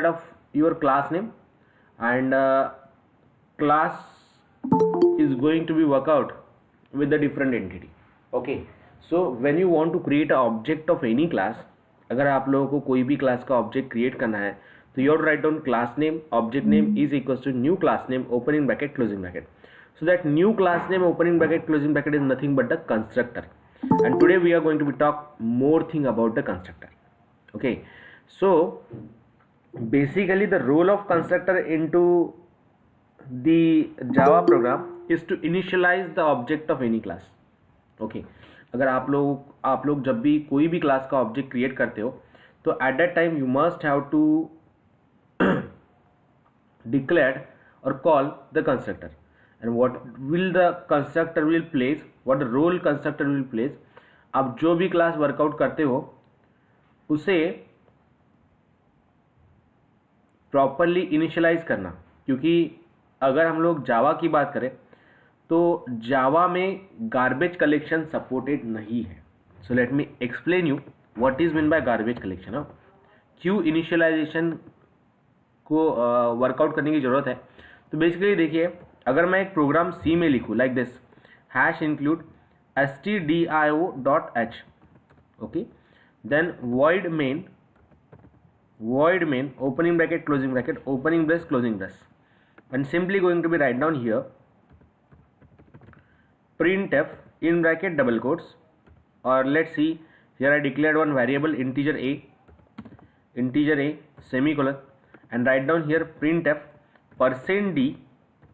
of your class name, and class is going to be work out with the different entity. Okay, so when you want to create a object of any class, अगर आप लोगों को कोई भी class का object create करना है तो you write down class name object name is equals to new class name opening bracket closing bracket. So that new class name opening bracket closing bracket is nothing but the constructor, and today we are going to be talk more thing about the constructor. Okay, so basically the role of constructor into the Java program is to initialize the object of any class. Okay, अगर आप लोग जब भी कोई भी class का object create करते हो तो at that time you must have to declare और call the constructor. And what will the constructor will place, what the role constructor will place. आप जो भी क्लास वर्कआउट करते हो उसे प्रॉपरली इनिशियलाइज करना, क्योंकि अगर हम लोग जावा की बात करें तो जावा में गार्बेज कलेक्शन सपोर्टेड नहीं है. So let me explain you what is mean by garbage collection. क्यों इनिशियलाइजेशन को वर्कआउट करने की जरूरत है. तो बेसिकली देखिए, अगर मैं एक प्रोग्राम सी में लिखूँ like this hash include stdio.h, okay, then void main opening bracket closing bracket opening brace closing brace, and simply going to be write down here printf in bracket double quotes, or let's see here I declared one variable integer a semicolon, and write down here printf %d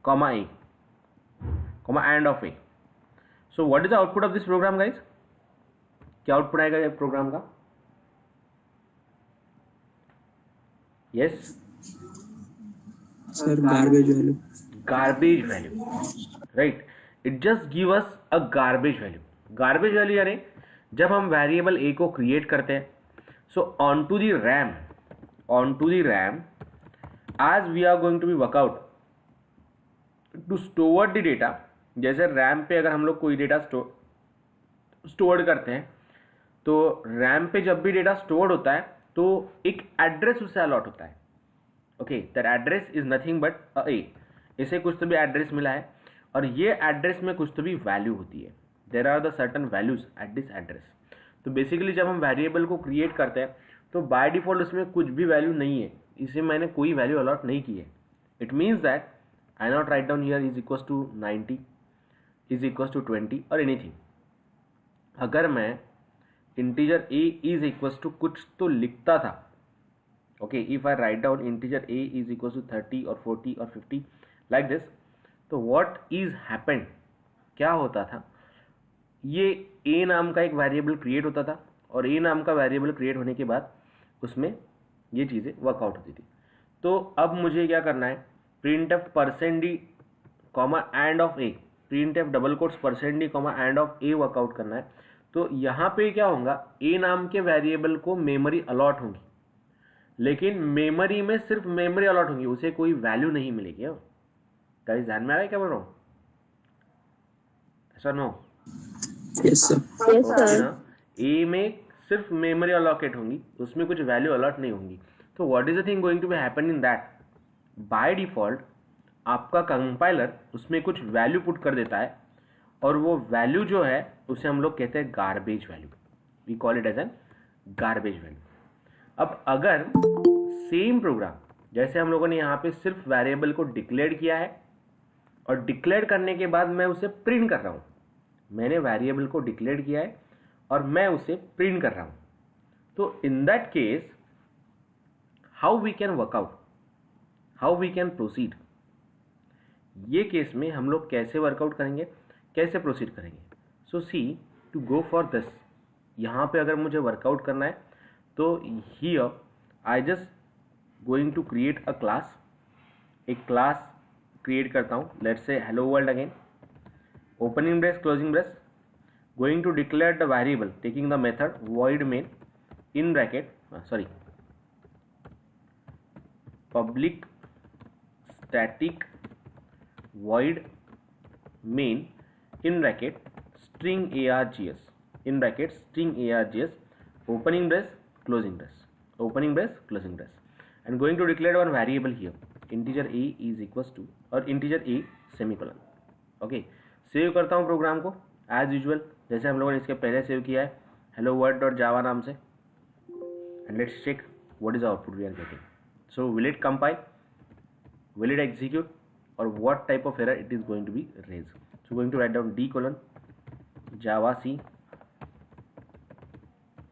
comma a comma and of a. So what is the output of this program guys? क्या output आएगा ये program का? Yes sir, garbage value, right. It just give us a garbage value यानी जब हम variable A को create करते हैं, so on to the RAM as we are going to be work out to store the data. जैसे RAM पे अगर हम लोग कोई डेटा स्टोर करते हैं तो रैम पे जब भी डेटा स्टोर्ड होता है तो एक एड्रेस उससे अलॉट होता है. Okay, that address is nothing but A. इसे कुछ तो भी एड्रेस मिला है और ये एड्रेस में कुछ तो भी वैल्यू होती है. There are the certain values at this address. तो बेसिकली जब हम वेरिएबल को क्रिएट करते हैं तो बाय डिफॉल्ट उसमें कुछ भी वैल्यू नहीं है, इसे मैंने कोई वैल्यू अलॉट नहीं की है. It means that I not write down here is equals to 90 is equals to 20 और एनीथिंग. अगर मैं integer a is equals to कुछ तो लिखता था, okay, if I write down integer a is equals to 30 और 40 और 50 लाइक दिस, तो व्हाट इज हैपेंड, क्या होता था, ये a नाम का एक वेरिएबल क्रिएट होता था और a नाम का वेरिएबल क्रिएट होने के बाद उसमें ये चीज़ें वर्कआउट होती थी. तो अब मुझे क्या करना है, printf %d comma end of a, printf double quotes %d comma end of a workout करना है. तो यहाँ पे क्या होगा, a नाम के वेरिएबल को मेमोरी अलॉट होगी, लेकिन मेमोरी में सिर्फ मेमोरी अलॉट होगी, उसे कोई वैल्यू नहीं मिलेगी. गाइस ध्यान में आ रहा है क्या बोल रहा हूँ? ऐसा नो? Yes sir. a में सिर्फ मेमोरी अलॉकेट होंगी, उसमें कुछ वैल्यू अलॉट नहीं होंगी. तो what is the thing going to be happen in that, by default आपका कंपाइलर उसमें कुछ वैल्यू पुट कर देता है और वो वैल्यू जो है उसे हम लोग कहते हैं garbage value. We call it as an garbage value. अब अगर सेम प्रोग्राम जैसे हम लोगों ने यहाँ पे सिर्फ वेरिएबल को डिक्लेयर किया है और डिक्लेयर करने के बाद मैं उसे प्रिंट कर रहा हूँ, मैंने वेरिएबल को डिक्लेयर किया है और मैं उसे प्रिंट कर रहा हूँ, तो in that case how we can work out, how we can proceed, ये केस में हम लोग कैसे वर्कआउट करेंगे, कैसे प्रोसीड करेंगे. So see to go for this, यहाँ पे अगर मुझे वर्कआउट करना है तो here I just going to create a class. एक क्लास क्रिएट करता हूँ, let's say hello world again, opening brace closing brace, going to declare the variable taking the method void main in bracket public static void main in bracket string args in bracket string args opening brace closing brace, opening brace closing brace, and going to declare one variable here, integer a is equals to और integer a semicolon. Okay, save करता हूँ programme को as usual जैसे हम लोगों ने इसके पहले सेव किया है, hello world डॉट जावा नाम से, and let's check what is the output we are getting. So will it compile, will it execute, or what type of error it is going to be raised. So going to write down d colon java c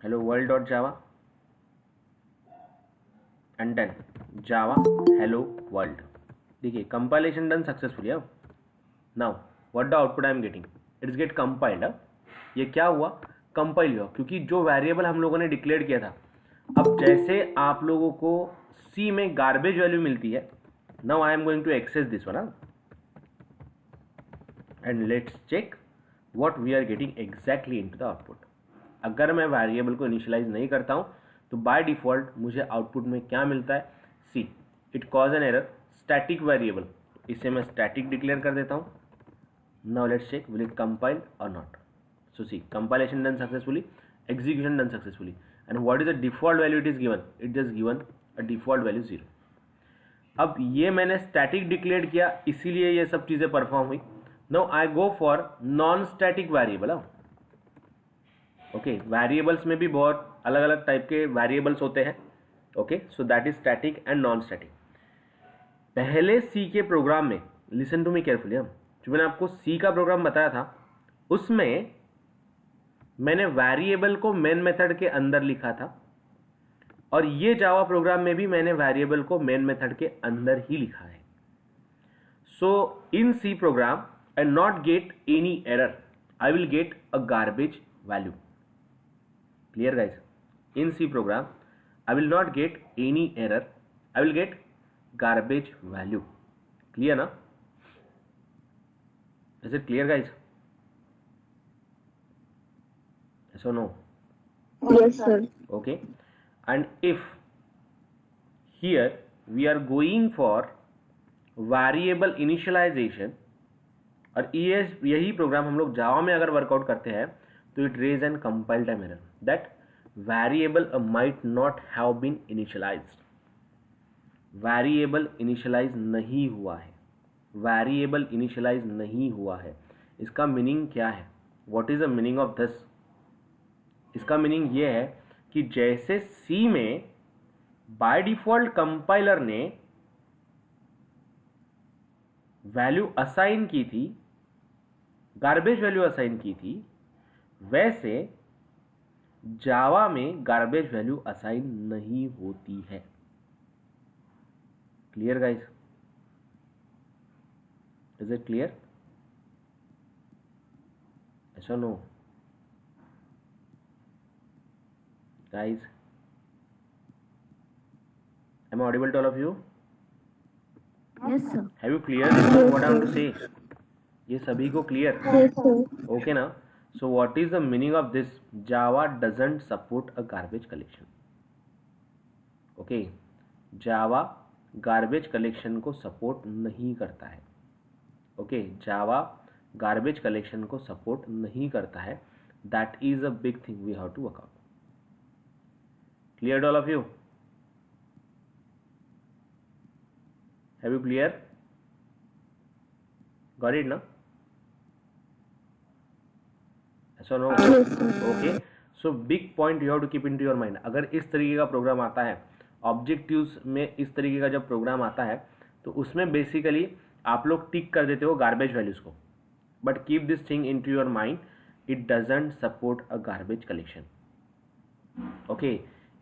hello world dot java and then java hello world. देखिए compilation done successfully. Now what the output I am getting, it is get compiled. ये क्या हुआ, compile हुआ, क्योंकि जो variable हम लोगों ने डिक्लेयर किया था, अब जैसे आप लोगों को C में गार्बेज वैल्यू मिलती है, now I am going to access this one and let's check what we are getting exactly into the output. अगर मैं वेरिएबल को इनिशियलाइज नहीं करता हूं तो बाय डिफॉल्ट मुझे आउटपुट में क्या मिलता है, see it cause an error static variable, इसे मैं स्टैटिक डिक्लेयर कर देता हूं. Now let's check will it compile और not. So see, compilation done successfully, execution done successfully, and what is the default value it is given? It is given a default value 0. अब ये मैंने static declared किया इसीलिए ये सब चीजें perform हुई. Now I go for non-static variable. Okay, variables में भी बहुत अलग अलग टाइप के variables होते हैं. Okay, so that is static and non-static. पहले C के प्रोग्राम में listen to me carefully. जो मैंने आपको C का प्रोग्राम बताया था उसमें मैंने वेरिएबल को मेन मेथड के अंदर लिखा था, और ये जावा प्रोग्राम में भी मैंने वेरिएबल को मेन मेथड के अंदर ही लिखा है. So in C program I not get any error, I will get a garbage value. Clear guys? In C program I will not get any error, I will get garbage value. Clear ना? Is it clear guys? Yes or no? Yes, sir. Okay, and if here we are going for variable initialization, और यही programme हम लोग जावा में अगर workout करते हैं तो it raise an compile time error that variable might not have been initialized. Variable initialize नहीं हुआ है, वेरिएबल इनिशियलाइज नहीं हुआ है. इसका मीनिंग क्या है? What is the meaning of this? इसका मीनिंग ये है कि जैसे C में बाय डिफॉल्ट कंपाइलर ने वैल्यू असाइन की थी, गार्बेज वैल्यू असाइन की थी, वैसे जावा में गार्बेज वैल्यू असाइन नहीं होती है. Clear guys? Is it clear? ऐसा no guys, am I audible to all of you? Yes, sir. Have you clear what I want to say? ये सभी को clear? Yes, sir. Okay ना? So what is the meaning of this? Java doesn't support a garbage collection. Okay, Java garbage collection को support नहीं करता है. Okay, Java garbage collection को support नहीं करता है. That is a big thing we have to work out. Cleared all of you? Have you clear? Got it, no? So no. Okay. So big point you have to keep into your mind. अगर इस तरीके का programme आता है, objectives में इस तरीके का जब प्रोग्राम आता है तो उसमें बेसिकली आप लोग टिक कर देते हो गार्बेज वैल्यूज को. But keep this thing into your mind, it doesn't support a garbage collection. Okay,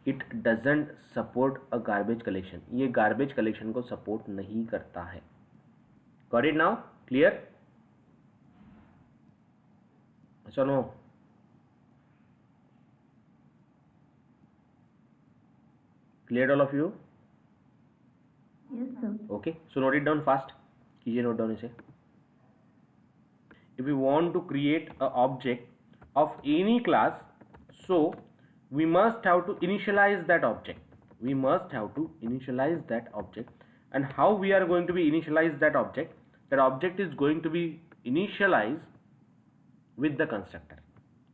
it doesn't support a garbage collection. ये गार्बेज कलेक्शन को सपोर्ट नहीं करता है. Got it now? क्लियर? अच्छा no? Clear all of you? Yes, sir. Okay, so note it down fast. कीजिए note down इसे. If you want to create a object of any class, so we must have to initialize that object. We must have to initialize that object. And how we are going to be initialize that object? That object is going to be initialized with the constructor.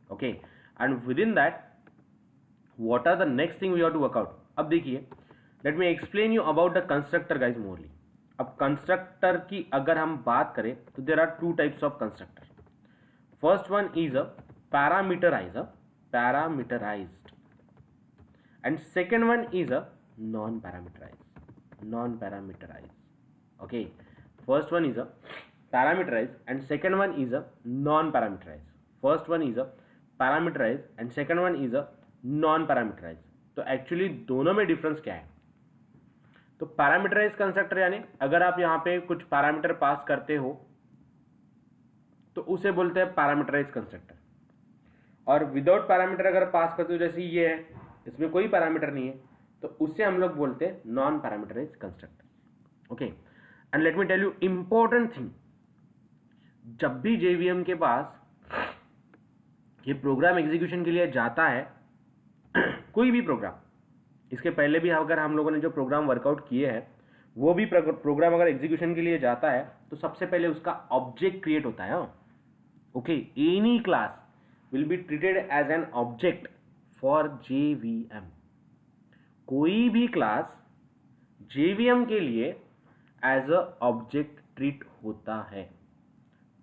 Okay, and within that what are the next thing we have to work out? अब देखिए let me explain you about the constructor guys morally. अब constructor की अगर हम बात करें तो there are two types of constructor. First one is a parameterized, and second one is a non-parameterized. Okay, first one is a parameterized and second one is a non-parameterized. First one is a parameterized and second one is a non-parameterized. तो actually दोनों में difference क्या है? तो parameterise constructor यानी अगर आप यहाँ पे कुछ पैरामीटर पास करते हो तो उसे बोलते हैं पैरामीटराइज कंस्ट्रक्टर. और विदाउट पैरामीटर अगर पास करते हो, जैसे ये है, इसमें कोई पैरामीटर नहीं है, तो उससे हम लोग बोलते हैं non parameterize constructor. Okay, and let me tell you important thing. जब भी जेवीएम के पास ये प्रोग्राम एग्जीक्यूशन के लिए जाता है कोई भी प्रोग्राम, इसके पहले भी अगर हम लोगों ने जो प्रोग्राम वर्कआउट किए हैं वो भी प्रोग्राम अगर एग्जीक्यूशन के लिए जाता है तो सबसे पहले उसका ऑब्जेक्ट क्रिएट होता है. Okay, any class will be treated as an object for JVM. कोई भी क्लास JVM के लिए as a object treat होता है.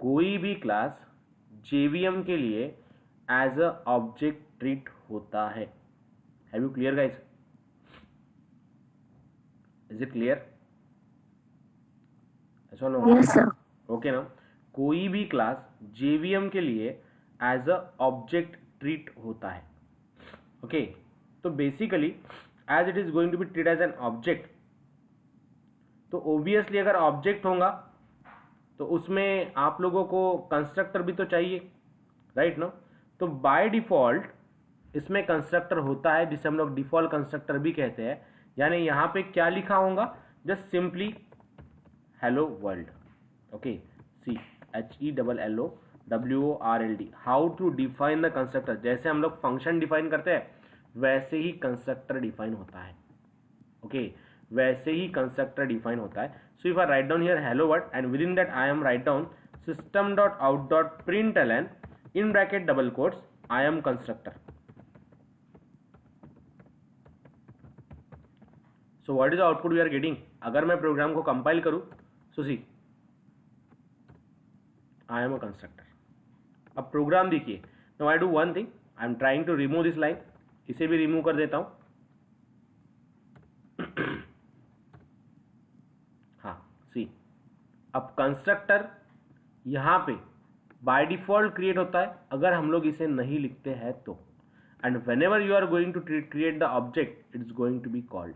कोई भी क्लास JVM के लिए as a object treat होता है. Have you clear guys? Is it clear? Yes or no? Yes, sir. Okay ना, कोई भी क्लास JVM के लिए एज अ ऑब्जेक्ट ट्रीट होता है. ओके, तो basically as it is going to be treat as an object, तो obviously अगर ऑब्जेक्ट होगा तो उसमें आप लोगों को कंस्ट्रक्टर भी तो चाहिए, राइट ना. तो बाय डिफॉल्ट इसमें कंस्ट्रक्टर होता है जिसे हम लोग डिफॉल्ट कंस्ट्रक्टर भी कहते हैं. यानी यहाँ पे क्या लिखा होगा? Just simply hello world. Okay, CHELLOWORLD. How to define the constructor. जैसे हम लोग फंक्शन डिफाइन करते हैं वैसे ही कंस्ट्रक्टर डिफाइन होता है. ओके, वैसे ही कंस्ट्रक्टर डिफाइन होता है. So if I write down here hello world and within that I am write down system.out.println in bracket double quotes I am constructor. So what is the output we are getting? अगर मैं program को compile करूं, so see I am a constructor. अब program देखिए. Now I do one thing, I am trying to remove this line. इसे भी remove कर देता हूं. हाँ, सी, अब कंस्ट्रक्टर यहां पे बाय डिफॉल्ट क्रिएट होता है अगर हम लोग इसे नहीं लिखते हैं तो. And whenever you are going to create the object it is going to be called.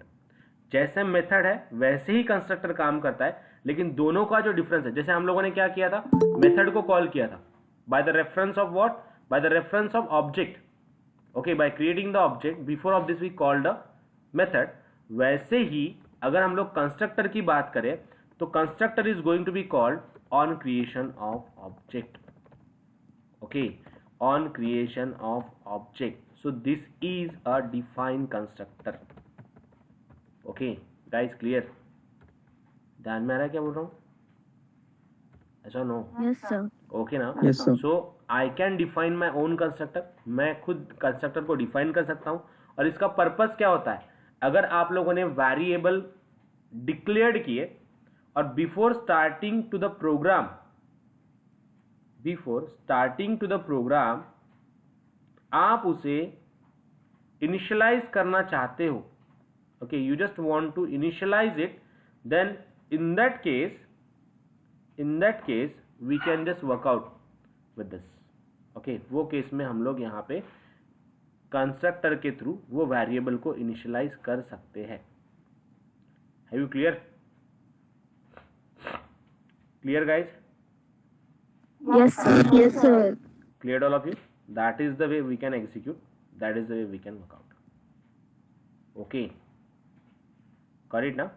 जैसे मेथड है वैसे ही कंस्ट्रक्टर काम करता है, लेकिन दोनों का जो डिफरेंस है, जैसे हम लोगों ने क्या किया था, मेथड को कॉल किया था by the reference of what? By the reference of object. Okay, by creating the object, before of this we called a method. वैसे ही अगर हम लोग कंस्ट्रक्टर की बात करें तो constructor is going to be called on creation of object. Okay, on creation of object. So this is a defined constructor. Okay guys, clear? ध्यान में आ रहा है क्या बोल रहा हूँ? ऐसा नो? Yes, sir. ओके ना. Yes, sir. So I can define my own constructor. मैं खुद कंस्ट्रक्टर को डिफाइन कर सकता हूं. और इसका पर्पस क्या होता है? अगर आप लोगों ने वेरिएबल डिक्लेयर्ड किए और before starting to the program आप उसे इनिशियलाइज करना चाहते हो. Okay, you just want to initialize it, then in that case we can just work out with this. Okay, वो केस में हम लोग यहाँ पे कंस्ट्रक्टर के थ्रू वो वेरिएबल को इनिशियलाइज कर सकते हैं. Have you clear? Clear guys? Yes, sir. Yes, sir. Cleared all of you? That is the way we can execute. That is the way we can work out. Okay. Got it now?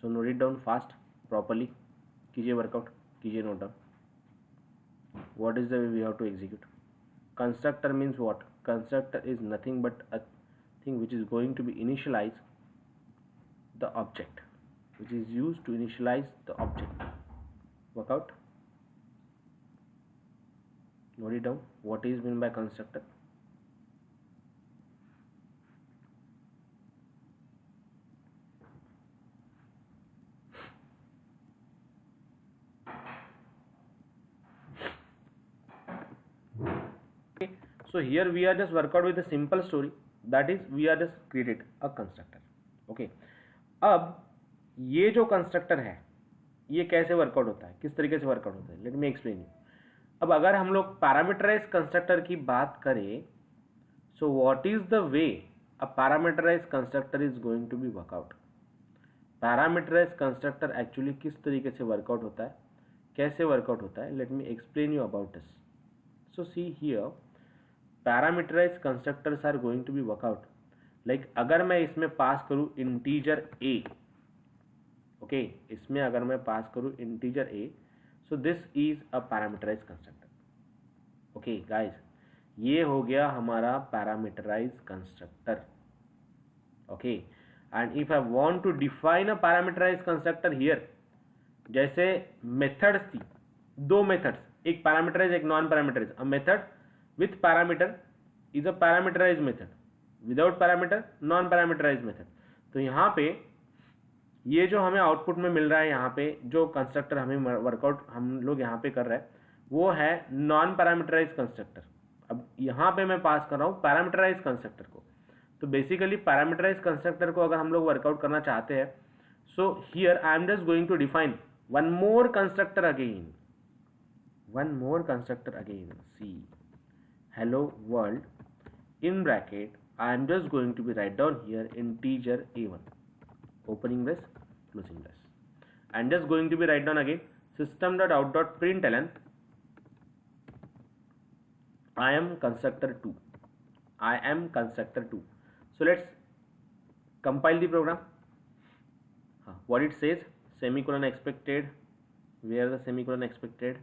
So note it down fast, properly. कीजिए workout, कीजिए note down. What is the way we have to execute? Constructor means what? Constructor is nothing but a thing which is going to be initialize the object, which is used to initialize the object. Work out. Note it down. What is meant by constructor? So here we are just work out with a simple story, that is we are just created a constructor. Okay, अब ये जो constructor है ये कैसे work out होता है, किस तरीके से वर्कआउट होता है, लेट मी एक्सप्लेन यू. अब अगर हम लोग पैरामीटराइज कंस्ट्रक्टर की बात करें, so what is the way a parameterize constructor is going to be work out. Parameterize constructor actually किस तरीके से वर्कआउट होता है, कैसे वर्कआउट होता है, let me explain you about this. So see here, parameterize constructors are going to be work out like अगर मैं इसमें पास करूं इंटीजर a, ओके, इसमें अगर मैं पास करूं integer a, so this is a parameterize constructor. Okay guys, ये हो गया हमारा parameterize constructor. Okay, and if I want to define a parameterize constructor here, जैसे मेथड्स थी, दो मेथड्स, एक पैरामीटराइज एक non parameterize. A method with parameter is a parameterize method, without parameter non parameterize method. तो यहाँ पे ये जो हमें आउटपुट में मिल रहा है, यहाँ पे जो कंस्ट्रक्टर हमें वर्कआउट हम लोग यहाँ पे कर रहे हैं वो है नॉन पैरामीटराइज कंस्ट्रक्टर. अब यहाँ पे मैं पास कर रहा हूँ पैरामीटराइज कंस्ट्रक्टर को. तो बेसिकली पैरामीटराइज कंस्ट्रक्टर को अगर हम लोग वर्कआउट करना चाहते हैं, so here I am just going to define one more constructor again, see hello world, in bracket I am just going to be write down here integer a1, opening brace closing brace, and just going to be write down again system.out.println I am constructor 2. So let's compile the program. What it says, semicolon expected, where the semicolon expected,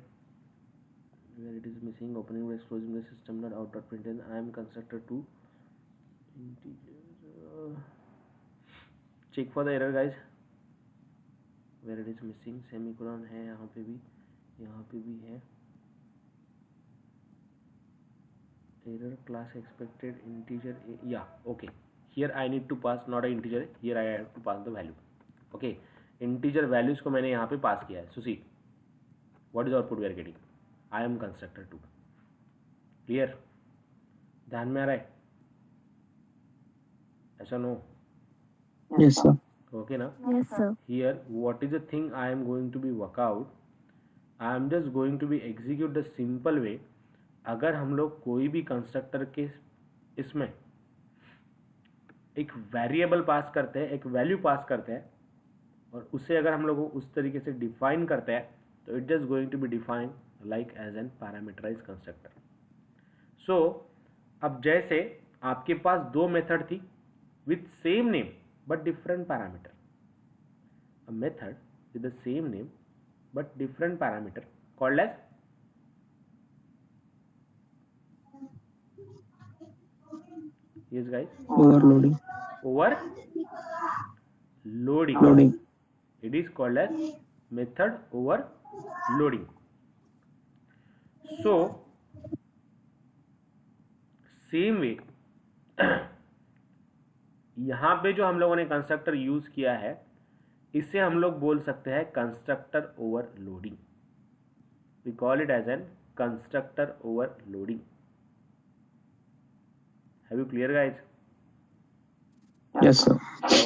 where it is missing, opening brace closing brace, system.out.println I am constructor 2 integer. Check for the error guys, where it is missing, semicolon है यहाँ पे भी है error, class expected integer a, yeah, okay, here I need to pass not a integer, here I have to pass the value. Okay, integer values को मैंने यहाँ पे पास किया है. So see what is output we are getting, I am constructor 2. Clear, ध्यान में आ रहा है, ऐसा नो? Yes sir. ओके ना? Yes sir. Here what is the thing I am going to be work out, I am just going to be execute the simple way. अगर हम लोग कोई भी कंस्ट्रक्टर के इसमें एक वेरिएबल पास करते हैं, एक वैल्यू पास करते हैं, और उसे अगर हम लोग उस तरीके से डिफाइन करते हैं, तो it just going to be define like as an parameterized constructor. So अब जैसे आपके पास दो मेथड थी with same name but different parameter, a method with the same name but different parameter called as yes guys, Overloading. Loading. It is called as method overloading. So same way यहाँ पे जो हम लोगों ने constructor use किया है, इसे हम लोग बोल सकते हैं constructor overloading. We call it as an constructor overloading. Have you clear guys? Yes sir.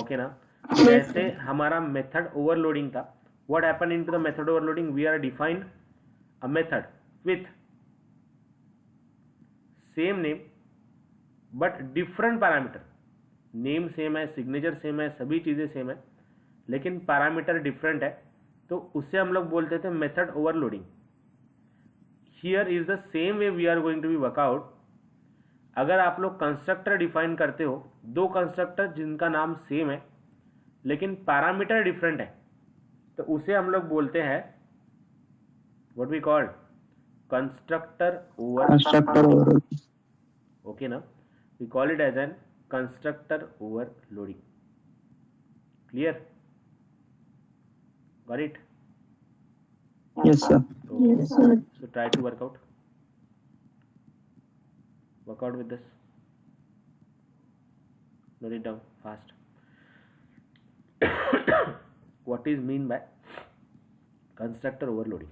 Okay ना? जैसे हमारा मेथड ओवरलोडिंग था, what happened into the method overloading, we are defined a method with same name but different parameter. Name same है, signature same है, सभी चीज़ें same है, लेकिन पैरामीटर डिफरेंट है, तो उससे हम लोग बोलते थे method overloading. Here is the same way we are going to be work out. अगर आप लोग कंस्ट्रक्टर डिफाइन करते हो, दो कंस्ट्रक्टर जिनका नाम सेम है लेकिन पैरामीटर डिफरेंट है, तो उसे हम लोग बोलते हैं what we call constructor overloading. Okay ना? We call it as an constructor overloading. Clear? Got it? Yes sir. Okay. Yes sir. So try to work out with this. Note it down fast. What is mean by constructor overloading?